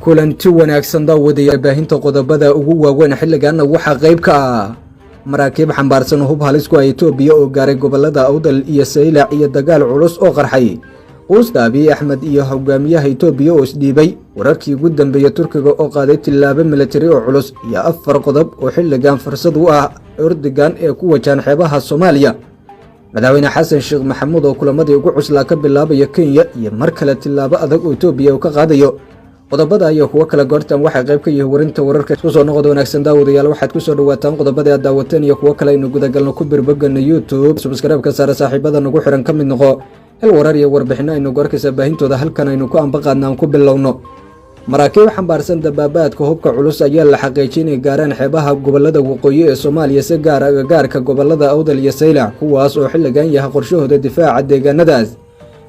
kulanti wanaagsan daawadayaal baahinta qodobada ugu waaweyn xilligan waxa qayb ka ah maraakiib xambaarsan hub halis ku ah Itoobiya oo gaaray gobolada Awdal iyo Saylac iyo dagaal culus oo qarxay Quusta Abiy Ahmed iyo hogaamiyaha Itoobiya oo isdhiibay wararkii ugu dambeeyay Turkiga oo qaaday tilaabo military oo culus iyo afar qodob oo xilligan fursad u ah Erdogan ee ku wajahan xeebaha Soomaaliya madaxweyne xasan sheekh maxamuud oo kulamadii ugu cuslaa ka bilaabaya Kenya iyo mar kale tilaabo adag oo Itoobiya ka qaadayo qodobada iyo kuwa kala goortan waxa qayb ka yihiin warinta wararka ku soo noqdo wanaagsan daawadayaal waxaad ku soo dhawaataan qodobada aad daawateen iyo kuwa kale inuu gudagalno ku birbagana YouTube subscribe ka saar saaxiibada nagu xiran ka mid noqo hel warar iyo warbixino aynu goorkaysa baahintooda halkan aynu ku anbaqaadnaan ku bilowno maraakiib xambaarsan dabaabaadka hubka culus ayaa la xaqiijinay gaaraan xeebaha gobolada waqooyi ee Soomaaliya si gaar ah gaarka gobolada Awdal iyo Saylac kuwaas oo xilligan yahay qorshahooda difaaca deegaanadaas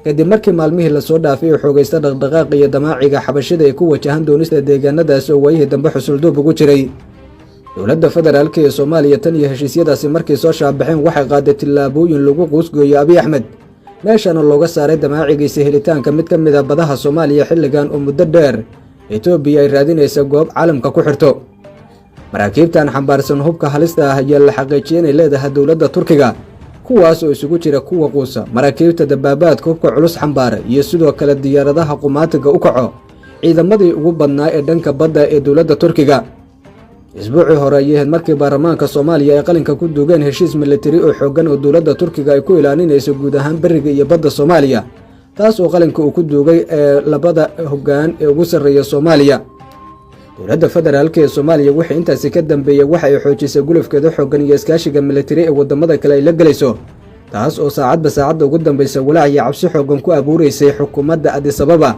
kadib markii maalmihii la soo dhaafay xoogaysta dhaqdhaqaaq iyo damaaciga xabashada ay ku wajahan doonista deegaanadaas oo waayihii dambe xusuldoob ugu jiray dowladda federaalka ee Soomaaliya tan iyo heshiisyadaasi markii soo shaabaxeen waxay qaaday tilaabooyin lagu quusgooyo Abiy Ahmed meeshana looga saaray damaacigiisa helitaanka mid ka mid ah badaha Soomaaliya xilligan oo muddo dheer Itoobiya ay raadinaysa goob caalamka ku xirto maraakiibtan xambaarsan hubka halista ah ayaa la xaqiijiyay inay leedahay dowladda Turkiga kuwaas oo isugu jira kuwa quusa maraakiibta dabaabaadka hubka culus xambaara iyo sidoo kale diyaaradaha qumaatiga u kaco ciidamadii ugu badnaa ee dhanka badda ee dowladda Turkiga isbuucii hore ayay markii baarlamaanka Soomaaliya ay qalinka ku duugeen heshiis military oo xoogan oo dowladda Turkiga ay ku ilaalinayso guud ahaan bariga iyo badda Soomaaliya taas oo qalinka uu ku duugay labada hoggaan ee ugu sareeya Soomaaliya dowladda federaalka ee Soomaaliya waxay intaasi ka dambeeyay waxa ay xoojisay gulufkeeda xoogan iyo iskaashiga military ee wadamada kale ay la galayso taas oo saacadda ugu dambeysay walaac iyo cabsi xoogan ku abuureysay xukuumadda Addis Ababa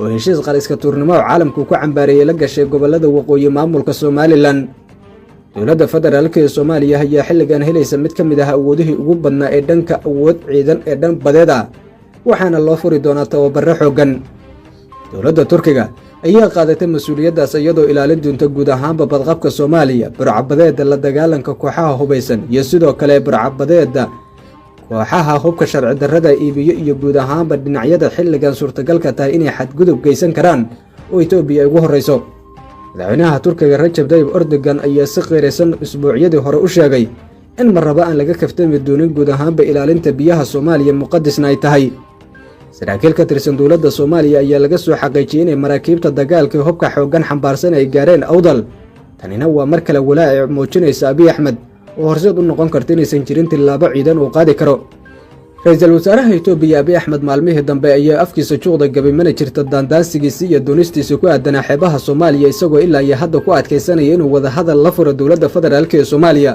oo heshiis qariska tuurnimo oo caalamku ku cambaareeyay la gashay gobolada waqooyi maamulka Somaliland dowladda federaalka ee Soomaaliya ayaa xilligan helaysa mid ka mid ah awoodihii ugu badnaa ee dhanka awood ciidan ee dhan badeeda waxaana loo furi doonaa tababaro xoogan dowladda Turkiga ayaa qaadatay mas'uuliyadaas iyadoo ilaalin doonta guud ahaanba badqabka Soomaaliya burcabadeeda la dagaalanka kooxaha hubeysan iyo sidoo kale burcabadeeda kooxaha hubka sharci darrada iibiyo iyo guud ahaanba dhinacyada xilligan suurtagalka tahay inay xadgudub geysan karaan oo Itoobiya ugu horeyso madaxweynaha Turkiga Rajab Tayyip Erdogan ayaa si qeeraysan isbuucyadii hore u sheegay in marraba aan laga kaftami doonin guud ahaanba ilaalinta biyaha Soomaaliya muqaddasna ay tahay saraakiil ka tirsan dowladda Soomaaliya ayaa laga soo xaqiijiyay in maraakiibta dagaalka hubka xoogan xambaarsan ay gaareen Awdal tanina waa mar kale walaac muujinaysa Abiy Ahmed oo horseed u noqon karta inaysan jirin tilaabo ciidan oo qaadi karo ra'iisul wasaaraha Itoobiya Abiy Ahmed maalmihii dambe ayaa afkiisa juuqda gabay mana jirta daandaansigiisa iyo doonistiisa ku aadan xeebaha Soomaaliya isagoo ilaa iyo hadda ku adkeysanaya inuu wada hadal la furo dowladda federaalka ee Soomaaliya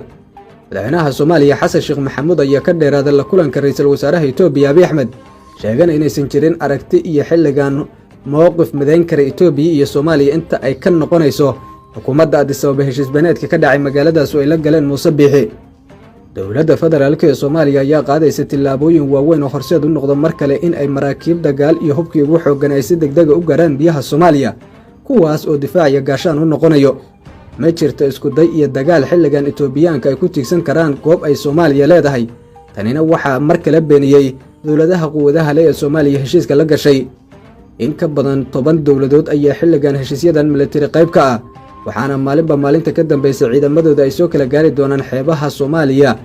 madaxweynaha Soomaaliya xasan sheekh maxamuud ayaa ka dheeraaday la kulanka ra'iisul wasaaraha Itoobiya Abiy Ahmed sheegan inaysan jirin aragti iyo xilligan mowqif midayn kara Itoobiya iyo Soomaaliya inta ay ka noqonayso xukuumadda Addis Ababa heshiis baneedka ka dhacay magaaladaas oo ay la galeen Muuse Biixi dowladda federaalka ee Soomaaliya ayaa qaadaysa tilaabooyin waaweyn oo horseed u noqdo mar kale in ay maraakiib dagaal iyo hubkii ugu xoogan ay si degdeg ah u gaaraan biyaha Soomaaliya kuwaas oo difaac iyo gaashaan u noqonayo ma jirto isku day iyo dagaal xilligan Itoobiyaanka ay ku tiigsan karaan goob ay Soomaaliya leedahay tanina waxa mar kale beeniyay dowladaha quwadaha leh ee Soomaaliya heshiiska la gashay in ka badan 10 dowladood ayaa xilligan heshiisyadan military qayb ka ah waxaana maalinta ka dambeysay ciidamadooda ay soo kala gaari doonaan xeebaha Soomaaliya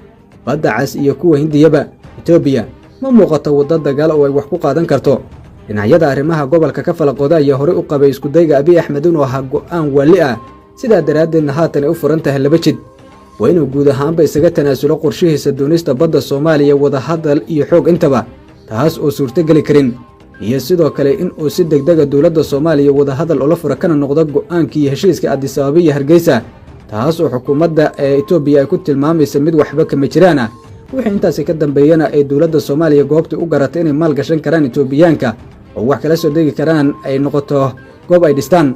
badda cas iyo kuwa Hindiyaba Itoobiya ma muuqato waddo dagaal oo ay wax ku qaadan karto dhinacyada arrimaha gobolka ka falaqooda ayaa hore u qabay isku dayga Abiy Ahmed inuu ahaa go'aan wali ah sidaa daraadeedna haatan ay u furan tahay laba jid waa inuu guud ahaanba isaga tanaasulo qorshihiisa doonista badda Soomaaliya wada hadal iyo xoog intaba taas oo suurtageli karin iyo sidoo kale in uu si degdeg ah dowladda Soomaaliya wada hadal oo la furo kana noqdo go'aankii heshiiska Addis Ababa iyo Hargeysa taas oo xukuumadda Itoobiya ay ku tilmaamayso mid waxba kama jiraan wixii intaasi ka dambeeyana ay dowladda Soomaaliya goobta u garatay inay maal gashan karaan Itoobiyaanka oo wax kala soo degi karaan ay noqoto goob ay dhistaan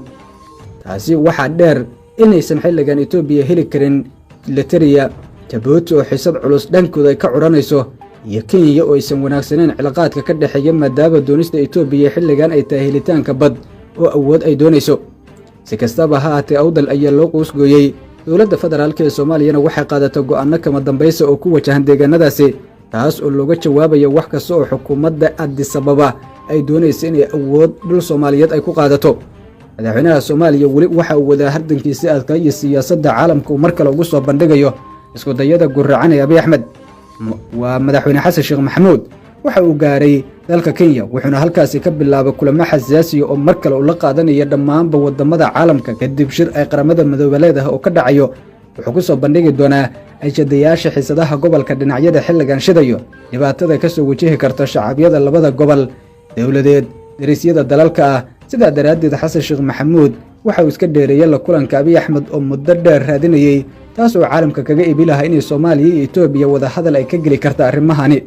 taasi waxa dheer inaysan xilligan Itoobiya heli karin Eritrea Djibouti oo xisad culus dhankooda ay ka curanayso iyo Kenya oo aysan wanaagsaneyn cilaaqaadka ka dhaxeeya maadaama doonista Itoobiya xilligan ay tahay helitaanka bad oo awood ay doonayso si kastaba ha ahaatee Awdal ayaa loo quusgooyay dowladda federaalka ee Soomaaliyana waxay qaadatay go'aano kama dambaysa oo ku wajahan deegaanadaasi taas oo looga jawaabayo wax kasta oo xukuumadda Addis Ababa ay doonayso inay awood dhul Soomaaliyeed ay ku qaadato madaxweynaha Soomaaliya weli waxa uu wadaa hardankiisa adkaaya siyaasadda caalamka uu markale ugu soo bandhigayo isku dayada guracan ee Abiy Ahmed waa madaxweyne Xasan Sheekh Maxamuud waxa uu gaaray dalka Kenya wuxuuna halkaasi ka bilaabay kulamo xasaasi ah oo markale uu la qaadanayo dhammaanba wadamada caalamka kadib shir ay qaramada midoobay oo ka dhacayo wuxuu ku soo bandhigi doonaa ajadayaasha xiisadaha gobolka dhinacyada xilligan shidayo dhibaatada ka soo wajihi karta shacabiyada labada gobol dawladeed darisyada dalalka ah sida daraaddeed Xasan Sheekh Maxamuud waxa uu iska dheereeyay la kulanka Abiy Ahmed oo muddo dheer raadinayay taas oo caalamka kaga iibi lahaa in Soomaaliya iyo Itoobiya wada hadal ay ka gali karto arrimahani